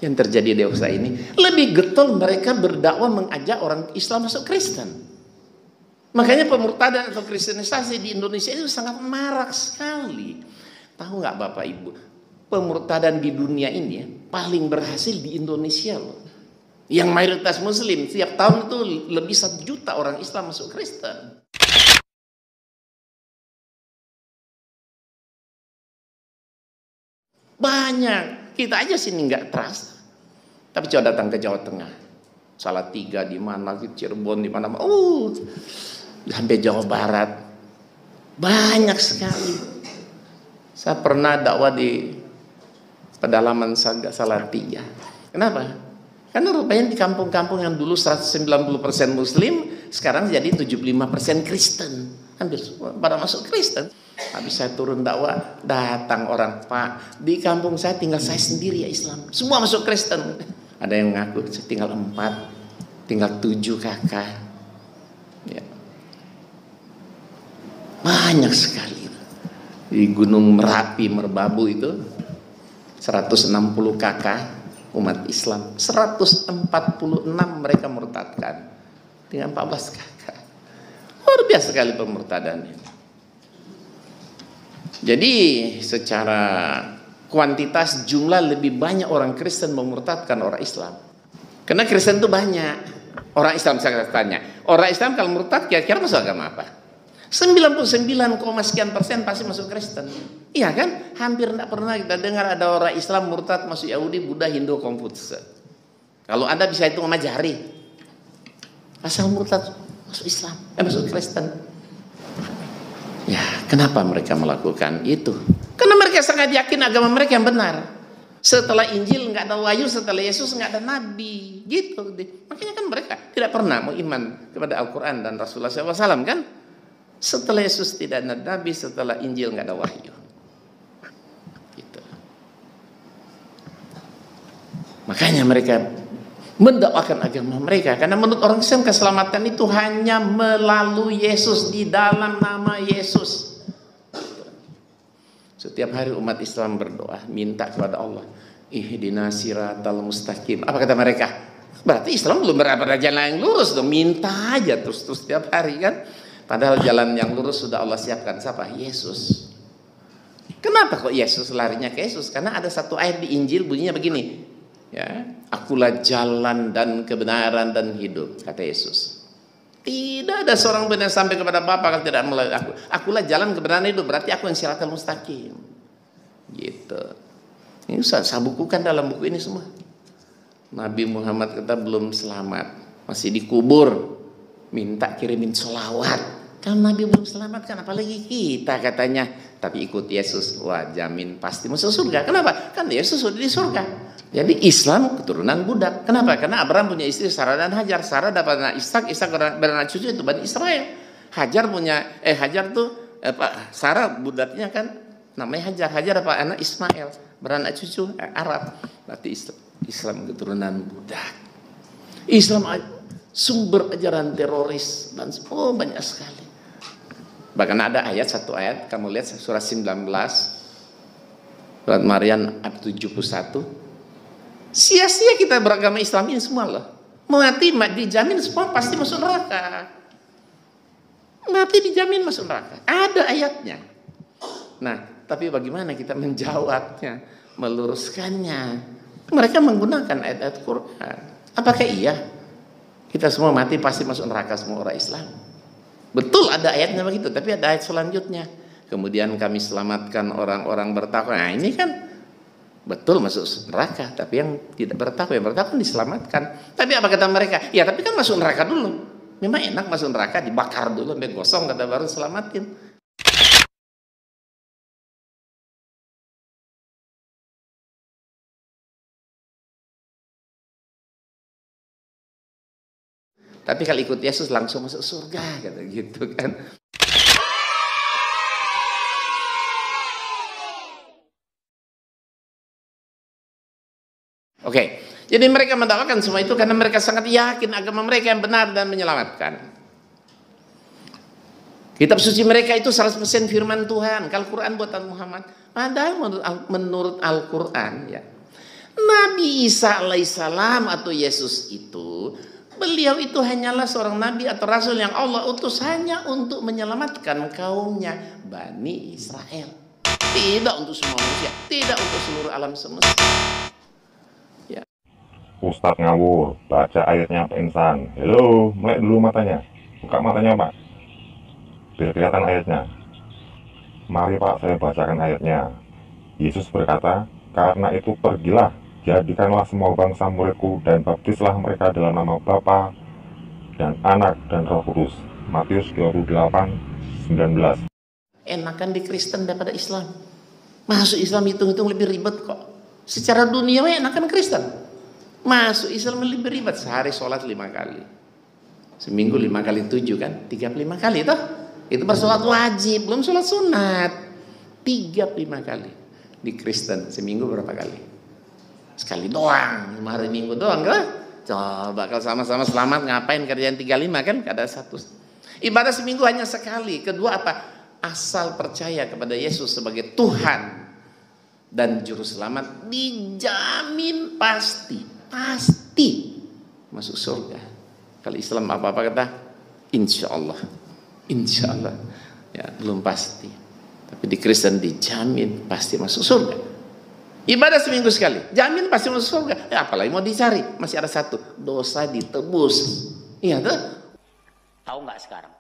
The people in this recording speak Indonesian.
yang terjadi di USA ini. Lebih getol mereka berdakwah mengajak orang Islam masuk Kristen. Makanya pemurtadan atau kristenisasi di Indonesia itu sangat marak sekali. Tahu nggak Bapak Ibu, pemurtadan di dunia ini ya, paling berhasil di Indonesia loh. Yang mayoritas Muslim, setiap tahun itu lebih 1 juta orang Islam masuk Kristen. Banyak, kita aja sini nggak terasa. Tapi coba datang ke Jawa Tengah, Salatiga di mana, Cirebon di mana, sampai Jawa Barat, banyak sekali. Saya pernah dakwah di pedalaman Salatiga. Kenapa? Karena rupanya di kampung-kampung yang dulu 190% Muslim, sekarang jadi 75% Kristen. Hampir semua pada masuk Kristen. Habis saya turun dakwah, datang orang, Pak, di kampung saya tinggal saya sendiri ya Islam. Semua masuk Kristen. Ada yang ngaku, saya tinggal 4, tinggal 7 kakak. Ya. Banyak sekali. Di Gunung Merapi, Merbabu itu 160 kakak umat Islam, 146 mereka murtadkan dengan 14 kakak. Luar biasa sekali pemurtadan ini. Jadi secara kuantitas jumlah lebih banyak orang Kristen memurtadkan orang Islam. Karena Kristen itu banyak. Orang Islam, saya tanya, orang Islam kalau murtad kira-kira masuk agama apa? 99,sekian% pasti masuk Kristen. Iya kan? Hampir tidak pernah kita dengar ada orang Islam murtad masuk Yahudi, Buddha, Hindu, Konfutse. Kalau Anda bisa hitung sama jari, asal murtad masuk Islam, masuk Kristen. Ya, kenapa mereka melakukan itu? Karena mereka sangat yakin agama mereka yang benar. Setelah Injil nggak ada wahyu, setelah Yesus nggak ada nabi, gitu. Makanya kan mereka tidak pernah mau iman kepada Al-Quran dan Rasulullah SAW kan? Setelah Yesus tidak ada nabi, setelah Injil nggak ada wahyu. Gitu. Makanya mereka mendakwakan agama mereka, karena menurut orang Islam keselamatan itu hanya melalui Yesus, di dalam nama Yesus. Setiap hari umat Islam berdoa, minta kepada Allah, ihdinas siratal mustaqim. Apa kata mereka? Berarti Islam belum berada jalan yang lurus dong. Minta aja terus setiap hari kan. Padahal jalan yang lurus sudah Allah siapkan. Siapa? Yesus. Kenapa kok Yesus larinya ke Yesus? Karena ada satu ayat di Injil bunyinya begini, ya, akulah jalan dan kebenaran dan hidup, kata Yesus. Tidak ada seorang pun yang sampai kepada Bapa kalau tidak melalui aku. Akulah jalan kebenaran hidup, berarti aku yang siratal mustaqim. Gitu. Ini saya bukukan dalam buku ini semua. Nabi Muhammad kata belum selamat, masih dikubur, minta kirimin sholawat. Kalau Nabi belum selamat kan apalagi kita katanya. Tapi ikut Yesus, wah jamin pasti masuk surga. Kenapa? Kan Yesus sudah di surga. Jadi Islam keturunan budak. Kenapa? Karena Abraham punya istri Sarah dan Hajar. Sarah dapat anak Ishak, Ishak beranak cucu itu Bani Israel. Hajar tuh Sarah budaknya kan namanya Hajar. Hajar dapat anak Ismail, beranak cucu Arab. Berarti Islam keturunan budak. Islam sumber ajaran teroris dan banyak sekali. Bahkan ada satu ayat, kamu lihat surah 19, surat Maryam ayat 71. Sia-sia kita beragama Islam ini semua loh. Mati dijamin semua pasti masuk neraka. Mati dijamin masuk neraka. Ada ayatnya. Nah, tapi bagaimana kita menjawabnya, meluruskannya? Mereka menggunakan ayat-ayat Quran. Apakah iya kita semua mati pasti masuk neraka semua orang Islam? Betul ada ayatnya begitu, tapi ada ayat selanjutnya. Kemudian kami selamatkan orang-orang bertakwa. Nah, ini kan betul masuk neraka, tapi yang tidak bertakwa, yang bertakwa diselamatkan. Tapi apa kata mereka? Ya tapi kan masuk neraka dulu. Memang enak masuk neraka, dibakar dulu sampai gosong, kata baru selamatin. Tapi kalau ikut Yesus langsung masuk surga, kata gitu kan. Oke, jadi mereka mendakwakan semua itu karena mereka sangat yakin agama mereka yang benar dan menyelamatkan. Kitab suci mereka itu 100% firman Tuhan. Kalau Quran buatan Muhammad, padahal menurut Al-Quran ya, Nabi Nabi Isa alaihissalam atau Yesus itu, beliau itu hanyalah seorang nabi atau rasul yang Allah utus hanya untuk menyelamatkan kaumnya Bani Israel. Tidak untuk semua manusia, tidak untuk seluruh alam semesta. Ya. Ustadz ngawur, baca ayatnya Pak Insan. Halo, melek dulu matanya. Buka matanya Pak, biar kelihatan ayatnya. Mari Pak, saya bacakan ayatnya. Yesus berkata, karena itu pergilah, jadikanlah semua bangsa muridku dan baptislah mereka dalam nama Bapa dan Anak dan Roh Kudus. Matius 28:19. Enakan di Kristen daripada Islam. Masuk Islam hitung-hitung lebih ribet kok. Secara dunia enakan Kristen. Masuk Islam lebih ribet. Sehari sholat 5 kali. Seminggu 5 kali 7 kan? 35 kali toh. Itu baru sholat wajib, belum sholat sunat. 35 kali. Di Kristen seminggu berapa kali? Sekali doang, 5 hari minggu doang kan? Coba kalau sama-sama selamat ngapain kerjaan 35 kan? Ada satu. Ibadah seminggu hanya sekali. Kedua apa? Asal percaya kepada Yesus sebagai Tuhan dan juru selamat, dijamin pasti masuk surga. Kalau Islam apa-apa kata insya Allah ya, belum pasti. Tapi di Kristen dijamin pasti masuk surga. Ibadah seminggu sekali, jamin pasti masuk surga. Ya, apalagi mau dicari, masih ada satu, dosa ditebus. Iya tuh. Tahu nggak sekarang?